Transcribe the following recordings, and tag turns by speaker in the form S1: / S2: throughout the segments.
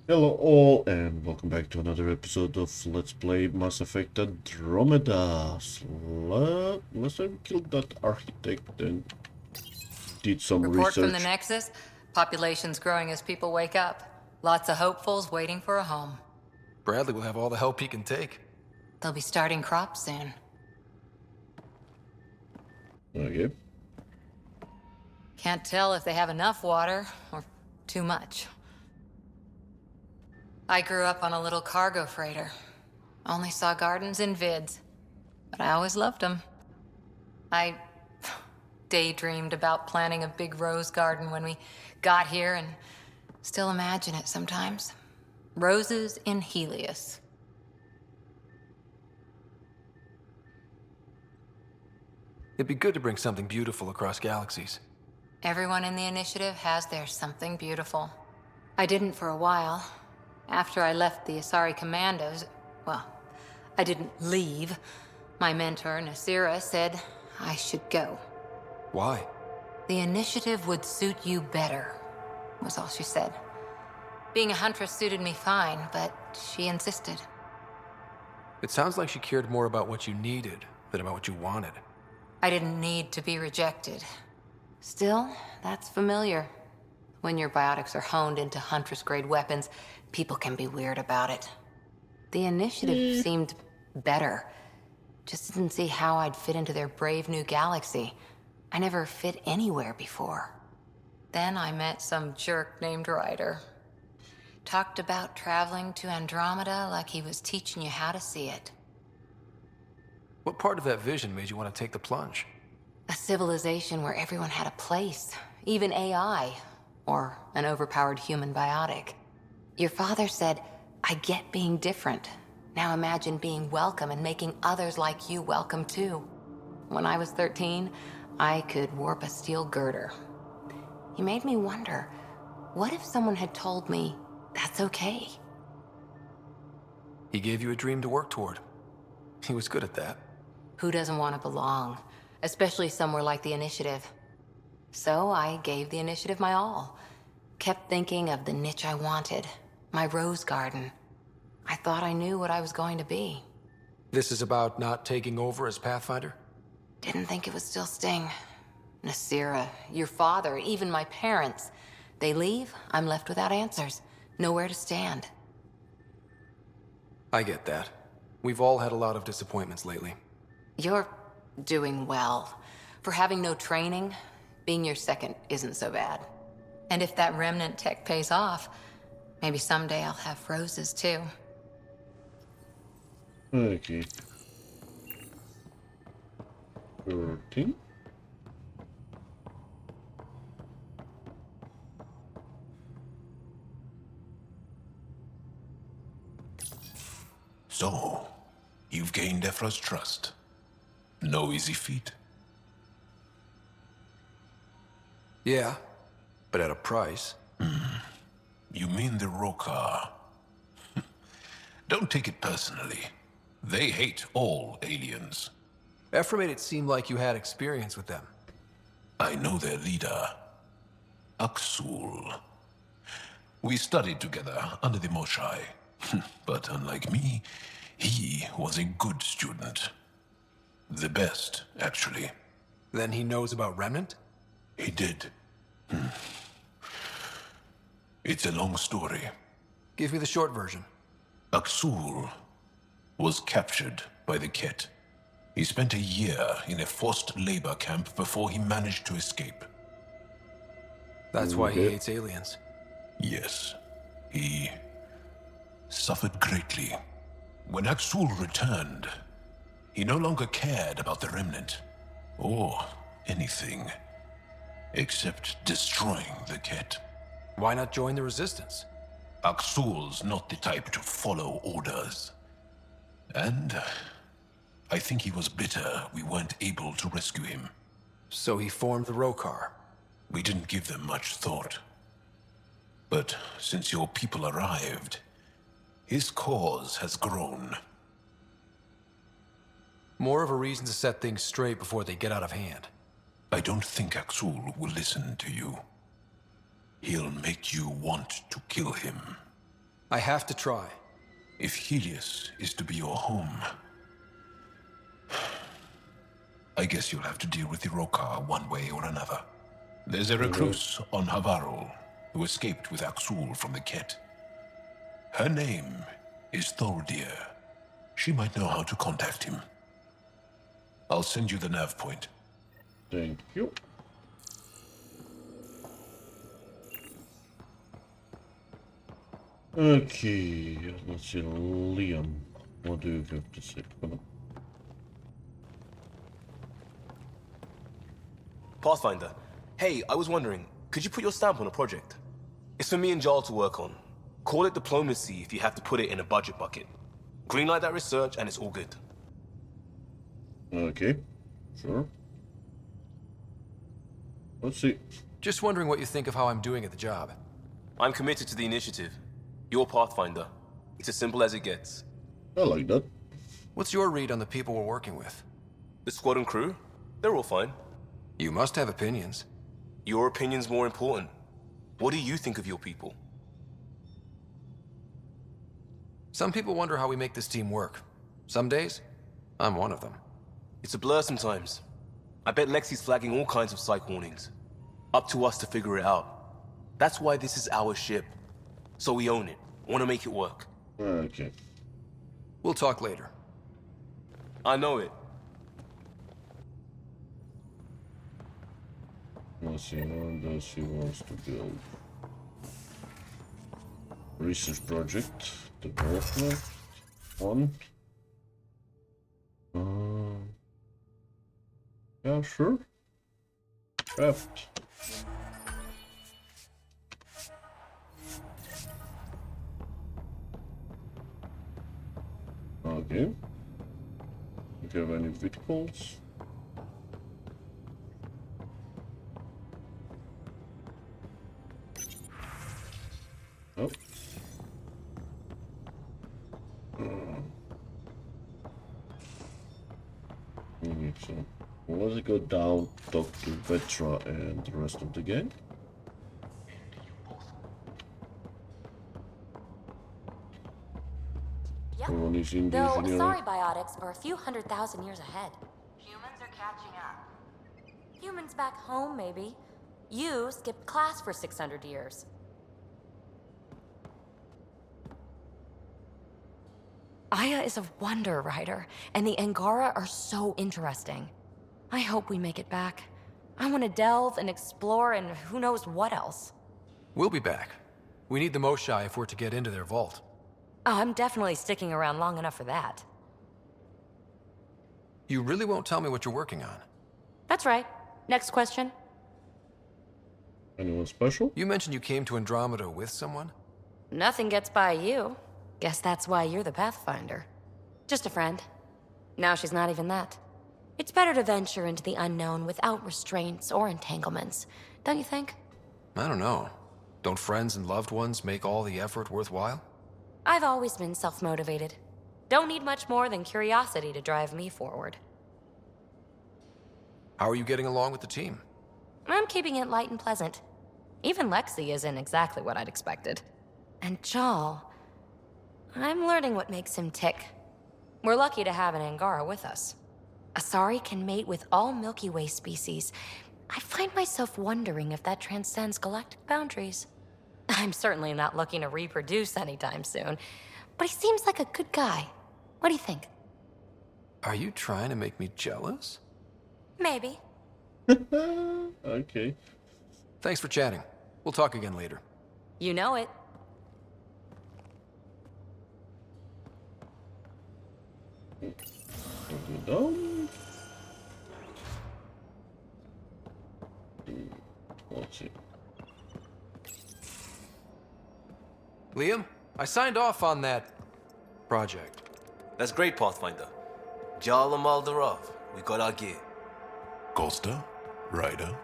S1: Hello all and welcome back to another episode of Let's Play Mass Effect Andromeda. Last time we killed that architect and did some
S2: Report from the
S1: research.
S2: Nexus. Population's growing as people wake up. Lots of hopefuls waiting for a home.
S3: Bradley will have all the help he can take.
S2: They'll be starting crops soon.
S1: Okay.
S2: Can't tell if they have enough water or too much. I grew up on a little cargo freighter. Only saw gardens in vids, but I always loved them. I daydreamed about planting a big rose garden when we got here and still imagine it sometimes. Roses in Helios.
S3: It'd be good to bring something beautiful across galaxies.
S2: Everyone in the initiative has their something beautiful. I didn't for a while. After I left the Asari Commandos, well, I didn't leave. My mentor, Nasira, said I should go.
S3: Why?
S2: The initiative would suit you better, was all she said. Being a huntress suited me fine, but she insisted.
S3: It sounds like she cared more about what you needed than about what you wanted.
S2: I didn't need to be rejected. Still, that's familiar. When your biotics are honed into Huntress-grade weapons, people can be weird about it. The initiative seemed better. Just didn't see how I'd fit into their brave new galaxy. I never fit anywhere before. Then I met some jerk named Ryder. Talked about traveling to Andromeda like he was teaching you how to see it.
S3: What part of that vision made you want to take the plunge?
S2: A civilization where everyone had a place, even AI, or an overpowered human biotic. Your father said, I get being different. Now imagine being welcome and making others like you welcome too. When I was 13, I could warp a steel girder. He made me wonder, what if someone had told me that's okay?
S3: He gave you a dream to work toward. He was good at that.
S2: Who doesn't want to belong, especially somewhere like the Initiative? So I gave the Initiative my all. Kept thinking of the niche I wanted, my rose garden. I thought I knew what I was going to be.
S3: This is about not taking over as Pathfinder?
S2: Didn't think it would still sting. Nasira, your father, even my parents. They leave, I'm left without answers. Nowhere to stand.
S3: I get that. We've all had a lot of disappointments lately.
S2: You're doing well. For having no training, being your second isn't so bad. And if that remnant tech pays off, maybe someday I'll have roses too.
S1: Okay. 13.
S4: So, you've gained Ephra's trust. No easy feat.
S3: Yeah, but at a price.
S4: You mean the Rokar. Don't take it personally. They hate all aliens.
S3: Ephra made it seem like you had experience with them.
S4: I know their leader, Aksul. We studied together under the Moshai. But unlike me, he was a good student. The best, actually.
S3: Then he knows about Remnant?
S4: He did. It's a long story.
S3: Give me the short version.
S4: Aksul was captured by the Ket. He spent a year in a forced labor camp before he managed to escape.
S3: That's why he
S1: Okay.
S3: hates aliens.
S4: Yes, he suffered greatly. When Aksul returned, he no longer cared about the Remnant, or anything, except destroying the Ket.
S3: Why not join the Resistance?
S4: Aksul's not the type to follow orders. And I think he was bitter we weren't able to rescue him.
S3: So he formed the Rokar.
S4: We didn't give them much thought. But since your people arrived, his cause has grown.
S3: More of a reason to set things straight before they get out of hand.
S4: I don't think Aksul will listen to you. He'll make you want to kill him.
S3: I have to try.
S4: If Helios is to be your home, I guess you'll have to deal with the Rokar one way or another. There's a recluse on Havarul who escaped with Aksul from the Ket. Her name is Thordir. She might know how to contact him. I'll send you the nav point.
S1: Thank you. Okay, let's see, Liam. What do you have to say? Come on.
S5: Pathfinder, hey, I was wondering, could you put your stamp on a project? It's for me and Jarl to work on. Call it diplomacy if you have to put it in a budget bucket. Greenlight that research and it's all good.
S1: Okay, sure. Let's see.
S3: Just wondering what you think of how I'm doing at the job.
S5: I'm committed to the initiative. You're Pathfinder. It's as simple as it gets.
S1: I like that.
S3: What's your read on the people we're working with?
S5: The squad and crew? They're all fine.
S3: You must have opinions.
S5: Your opinion's more important. What do you think of your people?
S3: Some people wonder how we make this team work. Some days, I'm one of them.
S5: It's a blur sometimes. I bet Lexi's flagging all kinds of psych warnings. Up to us to figure it out. That's why this is our ship. So we own it. Want to make it work.
S1: Okay.
S3: We'll talk later.
S5: I know it.
S1: Let's see, what does he wants to build? Research project, development, one. Yeah, sure. Craft. Okay. Do you have any vehicles? Oh. So, well, let's go down, talk to Vetra and the rest of the gang.
S6: Yep.
S1: Everyone is in the
S6: Though,
S1: engineering.
S6: sorry biotics are a few 100,000 years ahead.
S2: Humans are catching up.
S6: Humans back home, maybe. You skipped class for 600 years. Aya is a wonder rider, and the Angara are so interesting. I hope we make it back. I want to delve and explore and who knows what else.
S3: We'll be back. We need the Moshai if we're to get into their vault.
S6: I'm definitely sticking around long enough for that.
S3: You really won't tell me what you're working on?
S6: That's right. Next question.
S1: Anyone special?
S3: You mentioned you came to Andromeda with someone?
S6: Nothing gets by you. Guess that's why you're the Pathfinder. Just a friend. Now she's not even that. It's better to venture into the unknown without restraints or entanglements, don't you think?
S3: I don't know. Don't friends and loved ones make all the effort worthwhile?
S6: I've always been self-motivated. Don't need much more than curiosity to drive me forward.
S3: How are you getting along with the team?
S6: I'm keeping it light and pleasant. Even Lexi isn't exactly what I'd expected. And Jal... I'm learning what makes him tick. We're lucky to have an Angara with us. Asari can mate with all Milky Way species. I find myself wondering if that transcends galactic boundaries. I'm certainly not looking to reproduce anytime soon, but he seems like a good guy. What do you think?
S3: Are you trying to make me jealous?
S6: Maybe.
S1: Okay.
S3: Thanks for chatting. We'll talk again later.
S6: You know it.
S1: Down. Let's see.
S3: Liam, I signed off on that project.
S5: That's great, Pathfinder. Jarl and Maldarov, we got our gear.
S4: Costa? Ryder?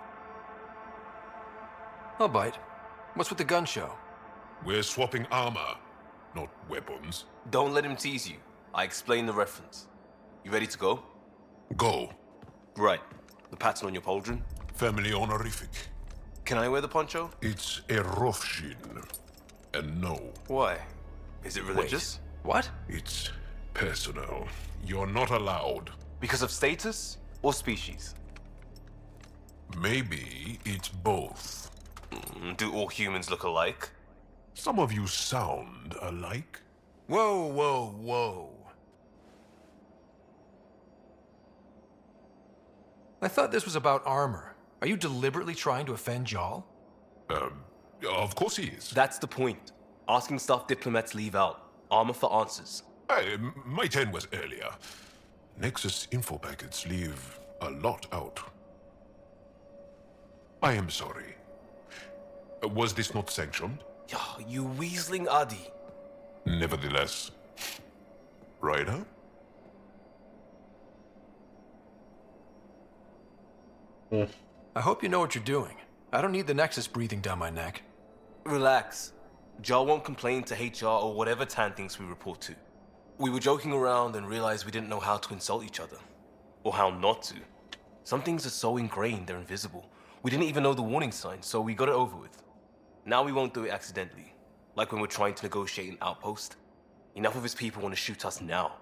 S3: I'll bite. What's with the gun show?
S4: We're swapping armor, not weapons.
S5: Don't let him tease you. I explained the reference. You ready to go?
S4: Go.
S5: Right. The pattern on your pauldron?
S4: Family honorific.
S5: Can I wear the poncho?
S4: It's a Rofshin. And no,
S5: Why? Is it religious?
S3: What?
S4: It's personal. You're not allowed.
S5: Because of status or species?
S4: Maybe it's both.
S5: Do all humans look alike?
S4: Some of you sound alike.
S3: Whoa, whoa, whoa. I thought this was about armor. Are you deliberately trying to offend Jal?
S4: Of course he is.
S5: That's the point. Asking stuff diplomats leave out. Armor for answers.
S4: My turn was earlier. Nexus info packets leave a lot out. I am sorry. Was this not sanctioned?
S5: You weaseling Adi.
S4: Nevertheless. Ryder?
S3: I hope you know what you're doing. I don't need the Nexus breathing down my neck.
S5: Relax. Jar won't complain to HR or whatever Tan thinks we report to. We were joking around and realized we didn't know how to insult each other. Or how not to. Some things are so ingrained they're invisible. We didn't even know the warning sign, so we got it over with. Now we won't do it accidentally. Like when we're trying to negotiate an outpost. Enough of his people want to shoot us now.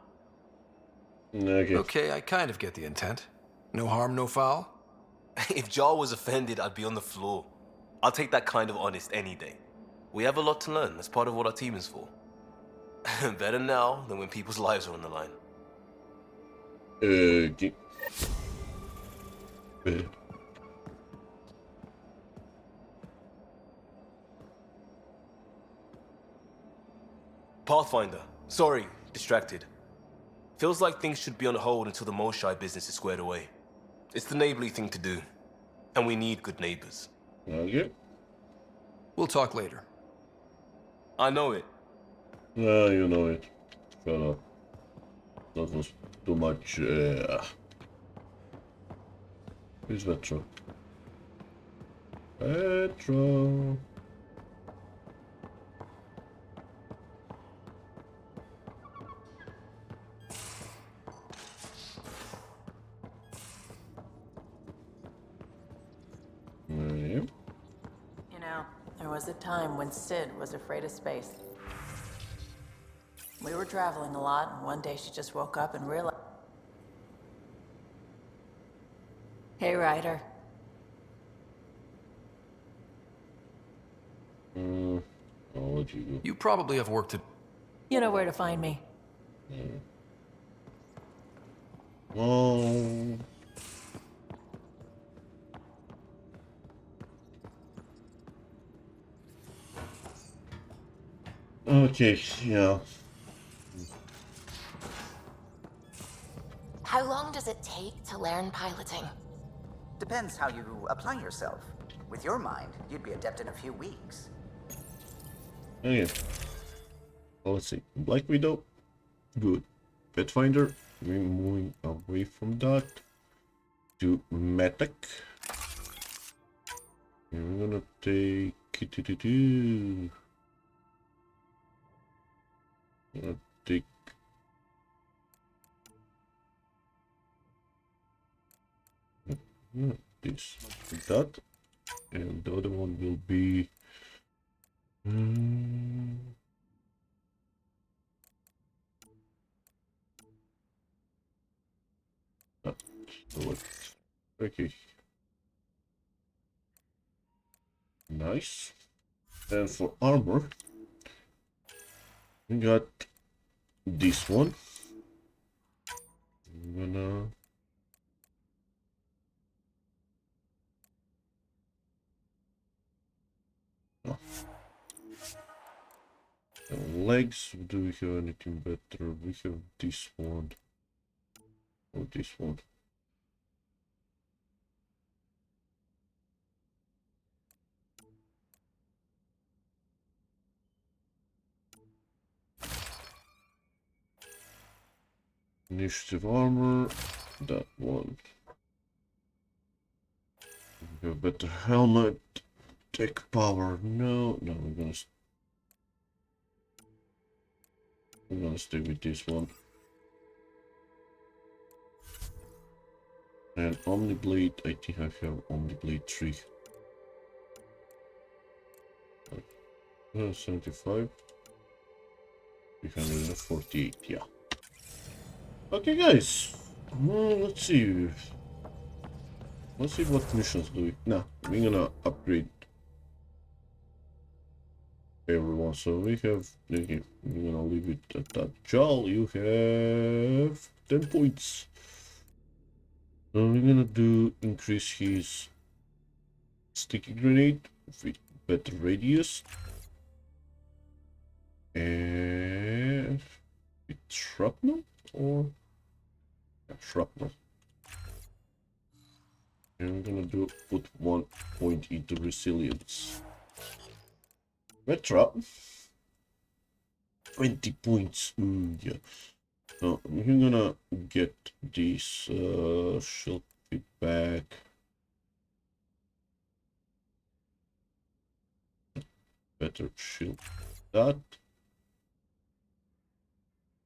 S1: Okay.
S3: Okay, I kind of get the intent. No harm, no foul.
S5: If Jar was offended, I'd be on the floor. I'll take that kind of honest any day. We have a lot to learn. That's part of what our team is for. Better now than when people's lives are on the line.
S1: Okay.
S5: Pathfinder. Sorry, distracted. Feels like things should be on hold until the Moshai business is squared away. It's the neighborly thing to do. And we need good neighbors.
S1: Okay.
S3: We'll talk later.
S5: I know it.
S1: You know it. Shut up. That was too much. Who's Vetro? Vetro.
S7: You know, there was a time when Sid was afraid of space. We were traveling a lot, and one day she just woke up and realized... Hey, Ryder.
S1: I'll let you go.
S3: You probably have work to...
S7: You know where to find me.
S1: Oh. Okay, yeah.
S8: How long does it take to learn piloting?
S9: Depends how you apply yourself. With your mind, you'd be adept in a few weeks.
S1: Okay. Well, let's see. Black Widow. Good. Pathfinder. We're moving away from that to Metac. And we're gonna take gonna take this, that, and the other one will be select. Okay, nice. And for armor, we got this one. I'm gonna legs. Do we have anything better? We have this one. Or this one. Initiative armor, that one. We have better helmet, tech power. No, we're gonna stay with this one. And Omniblade, I think I have Omniblade 3. 75. 348, yeah. Okay, guys. Let's see. Let's see what missions do we... Nah, we're gonna upgrade everyone. So we have... Okay, we're gonna leave it at that. Jal, you have 10 points. So we're gonna do increase his sticky grenade with better radius. And with shrapnel or shrapnel. And I'm gonna put 1 point into resilience. Red trap. 20 points. Yeah. So I'm gonna get this shield back. Better shield that.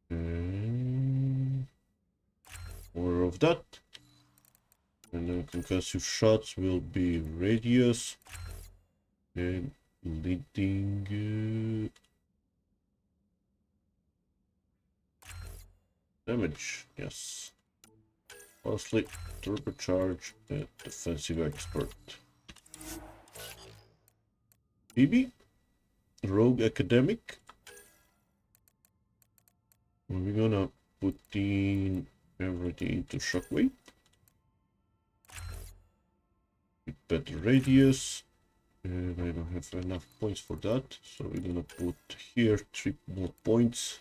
S1: And more of that. And then concussive shots will be radius and leading damage. Yes. Mostly turbocharge and defensive expert. BB, rogue academic. We're gonna put in everything into shockwave. With better radius. And I don't have enough points for that. So we're gonna put here 3 more points.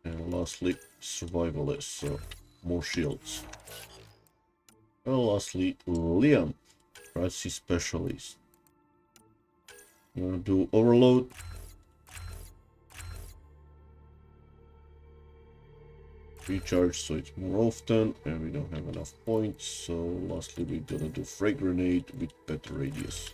S1: And lastly, survivalist. So more shields. And lastly, Liam, crisis specialist. I'm gonna do overload. Recharge so it's more often, and we don't have enough points. So lastly, we're gonna do frag grenade with better radius.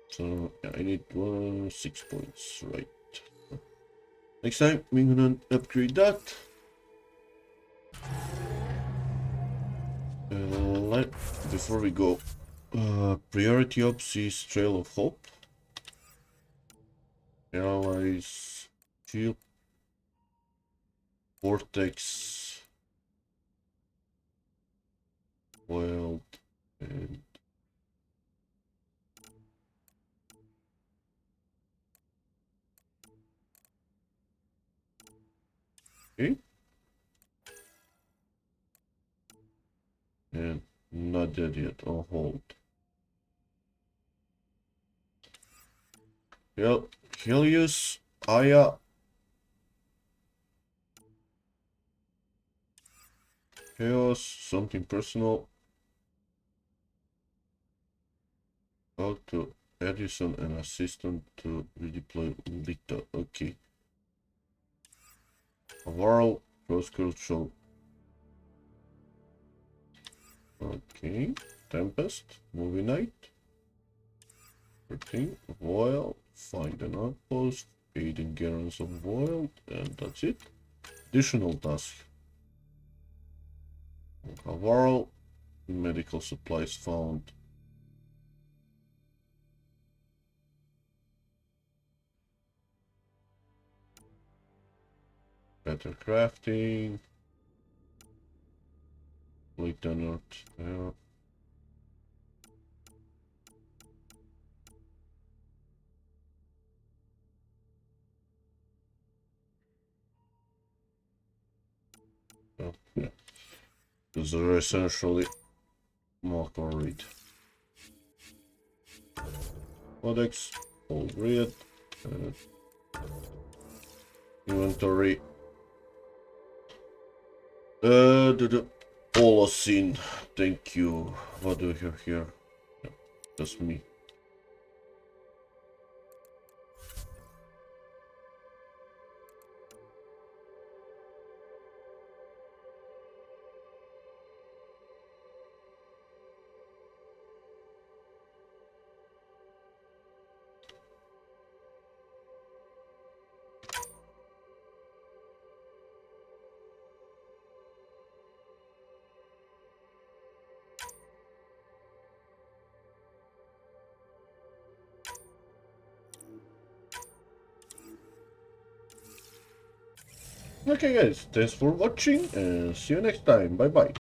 S1: So yeah, I need 6 points, right? Next time we're gonna upgrade that. Before we go, priority ops is Trail of Hope. Allies, Shield, Vortex, Wild, and okay. And not dead yet, on hold. Helios, Aya, Chaos, something personal. Out to Edison and assistant to redeploy Lita. Okay. Overall, cross control. Okay. Tempest, movie night. 13. Voil, find an outpost. Aid in garrison of Voil, and that's it. Additional task. Overall, medical supplies found. Better crafting. Lieutenant. Yeah. Oh, yeah. Those are essentially mark or read. Codex, all read. Inventory. Holocene. Thank you. What do we have here? Yeah, that's me. Okay guys, thanks for watching and see you next time. Bye bye.